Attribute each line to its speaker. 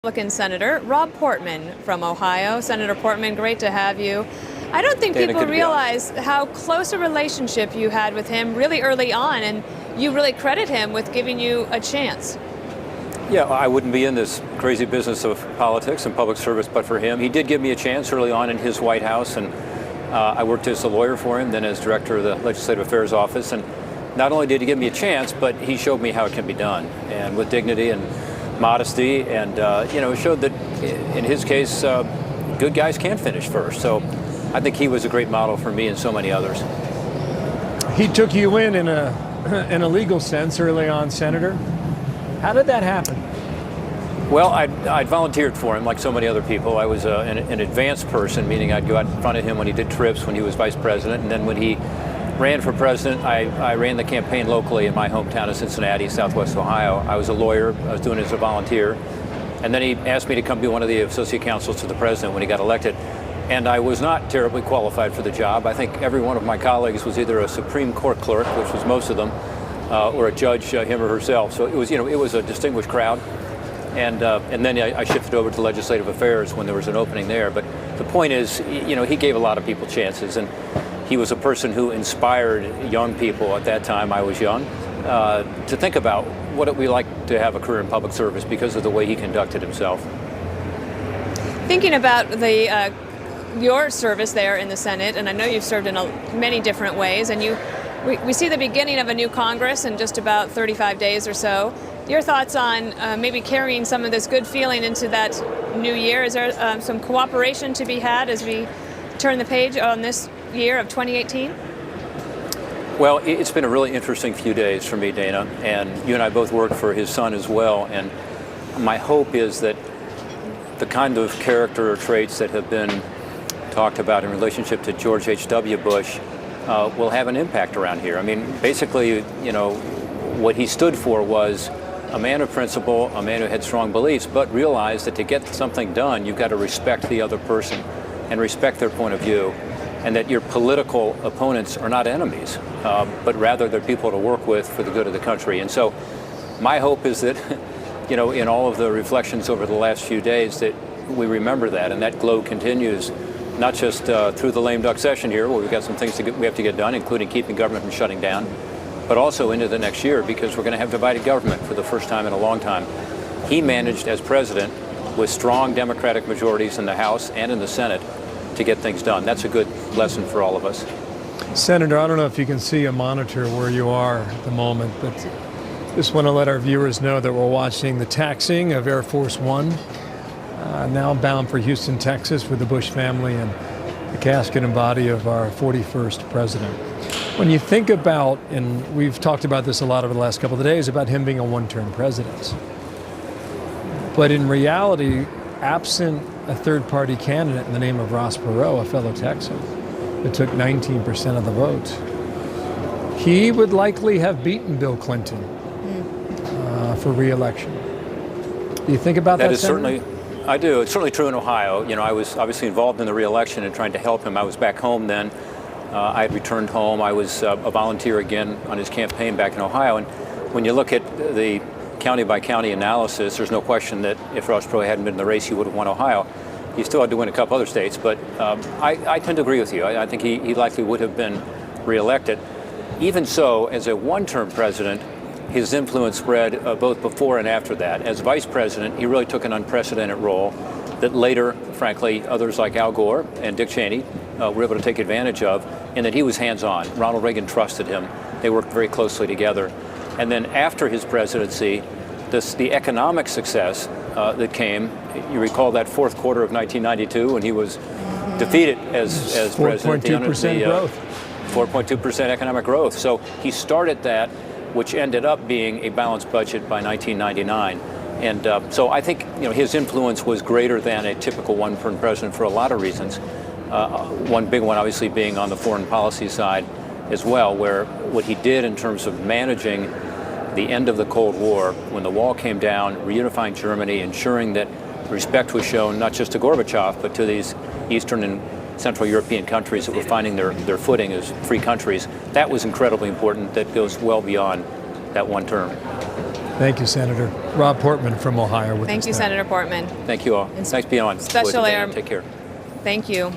Speaker 1: Republican Senator Rob Portman from Ohio. Senator Portman, great to have you. I don't think people realize how close a relationship you had with him really early on, and you really credit him with giving you a chance.
Speaker 2: Yeah, I wouldn't be in this crazy business of politics and public service but for him. He did give me a chance early on in his White House, and I worked as a lawyer for him, then as director of the Legislative Affairs Office. And not only did he give me a chance, but he showed me how it can be done, and with dignity and modesty, and showed that in his case, good guys can finish first. So I think he was a great model for me and so many others.
Speaker 3: He took you in a legal sense early on, Senator. How did that happen?
Speaker 2: Well, I'd volunteered for him like so many other people. I was an advanced person, meaning I'd go out in front of him when he did trips, when he was vice president, and then when he ran for president, I ran the campaign locally in my hometown of Cincinnati, Southwest Ohio. I was a lawyer. I was doing it as a volunteer. And then he asked me to come be one of the associate counsels to the president when he got elected. And I was not terribly qualified for the job. I think every one of my colleagues was either a Supreme Court clerk, which was most of them, or a judge, him or herself. So it was a distinguished crowd. And then I shifted over to legislative affairs when there was an opening there. But the point is, he gave a lot of people chances, and he was a person who inspired young people at that time. I was young, to think about what it would be like to have a career in public service because of the way he conducted himself.
Speaker 1: Thinking about your service there in the Senate, and I know you've served in many different ways, and we see the beginning of a new Congress in just about 35 days or so. Your thoughts on maybe carrying some of this good feeling into that new year? Is there some cooperation to be had as we turn the page on this year of 2018?
Speaker 2: Well, it's been a really interesting few days for me, Dana, and you and I both worked for his son as well, and my hope is that the kind of character or traits that have been talked about in relationship to George H.W. Bush will have an impact around here. I mean, basically, what he stood for was a man of principle, a man who had strong beliefs, but realized that to get something done, you've got to respect the other person and respect their point of view, and that your political opponents are not enemies, but rather they're people to work with for the good of the country. And so my hope is that, in all of the reflections over the last few days, that we remember that, and that glow continues, not just through the lame duck session here, where we've got some things we have to get done, including keeping government from shutting down, but also into the next year, because we're going to have divided government for the first time in a long time. He managed as president with strong Democratic majorities in the House and in the Senate to get things done. That's a good lesson for all of us.
Speaker 3: Senator, I don't know if you can see a monitor where you are at the moment, but just want to let our viewers know that we're watching the taxiing of Air Force One, now bound for Houston, Texas, with the Bush family and the casket and body of our 41st president. When you think about, and we've talked about this a lot over the last couple of days, about him being a one-term president, but in reality, absent a third-party candidate in the name of Ross Perot, a fellow Texan, that took 19% of the vote, he would likely have beaten Bill Clinton for re-election. Do you think about that, Senator?
Speaker 2: I do. It's certainly true in Ohio. I was obviously involved in the re-election and trying to help him. I was back home then. I had returned home. I was a volunteer again on his campaign back in Ohio. And when you look at the county-by-county analysis, there's no question that if Ross Perot hadn't been in the race, he would have won Ohio. He still had to win a couple other states, but I tend to agree with you. I think he likely would have been reelected. Even so, as a one-term president, his influence spread both before and after that. As vice president, he really took an unprecedented role that later, frankly, others like Al Gore and Dick Cheney were able to take advantage of, and that he was hands-on. Ronald Reagan trusted him. They worked very closely together. And then after his presidency, the economic success that came, you recall that fourth quarter of 1992 when he was defeated as president.
Speaker 3: 4.2% growth.
Speaker 2: 4.2% economic growth. So he started that, which ended up being a balanced budget by 1999. And so I think his influence was greater than a typical one-term president for a lot of reasons. One big one obviously being on the foreign policy side as well, where what he did in terms of managing the end of the Cold War, when the wall came down, reunifying Germany, ensuring that respect was shown not just to Gorbachev, but to these Eastern and Central European countries that were finding their footing as free countries. That was incredibly important. That goes well beyond that one term.
Speaker 3: Thank you, Senator. Rob Portman from Ohio with us
Speaker 1: Thank you,
Speaker 3: now.
Speaker 1: Senator Portman.
Speaker 2: Thank you all. Thanks for being on.
Speaker 1: Special
Speaker 2: Dana.
Speaker 1: Air-
Speaker 2: Take care.
Speaker 1: Thank you.